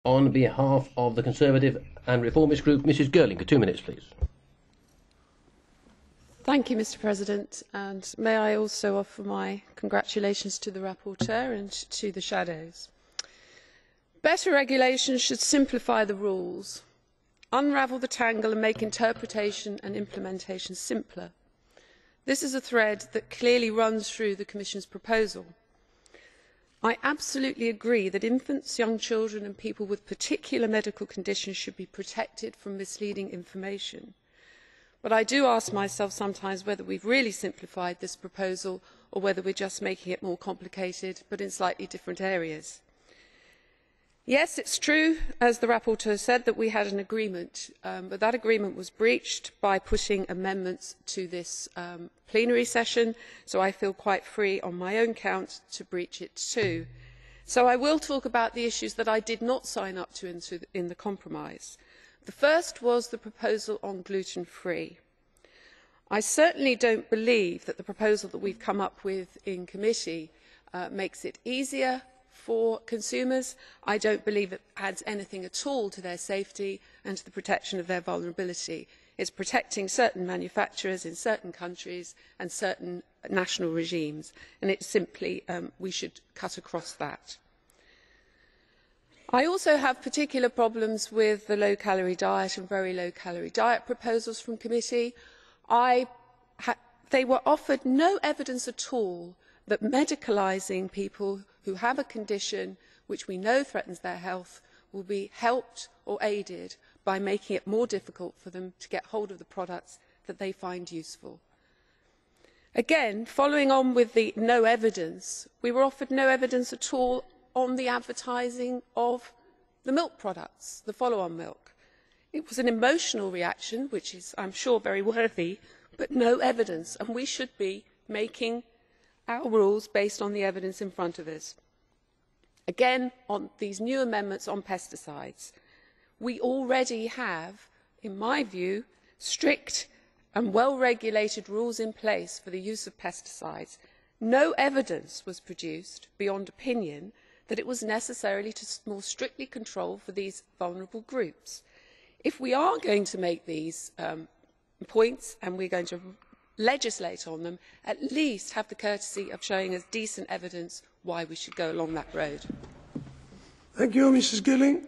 On behalf of the Conservative and Reformist Group, Mrs Girling, for 2 minutes, please. Thank you, Mr President, and may I also offer my congratulations to the rapporteur and to the shadows. Better regulation should simplify the rules, unravel the tangle and make interpretation and implementation simpler. This is a thread that clearly runs through the Commission's proposal. I absolutely agree that infants, young children and people with particular medical conditions should be protected from misleading information. But I do ask myself sometimes whether we have really simplified this proposal or whether we are just making it more complicated, but in slightly different areas. Yes, it is true, as the rapporteur said, that we had an agreement, but that agreement was breached by putting amendments to this plenary session, so I feel quite free on my own count to breach it too. So I will talk about the issues that I did not sign up to in the compromise. The first was the proposal on gluten-free. I certainly do not believe that the proposal that we have come up with in committee makes it easier for consumers. I do not believe it adds anything at all to their safety and to the protection of their vulnerability. It is protecting certain manufacturers in certain countries and certain national regimes, and it simply we should cut across that. I also have particular problems with the low-calorie diet and very low-calorie diet proposals from committee. They were offered no evidence at all that medicalising people who have a condition which we know threatens their health will be helped or aided by making it more difficult for them to get hold of the products that they find useful. Again, following on with the no evidence, we were offered no evidence at all on the advertising of the milk products, the follow-on milk. It was an emotional reaction, which is, I am sure, very worthy, but no evidence, and we should be making our rules based on the evidence in front of us. Again, on these new amendments on pesticides, we already have, in my view, strict and well-regulated rules in place for the use of pesticides. No evidence was produced, beyond opinion, that it was necessary to more strictly control for these vulnerable groups. If we are going to make these points and we are going to legislate on them, at least have the courtesy of showing us decent evidence why we should go along that road. Thank you, Mrs Girling.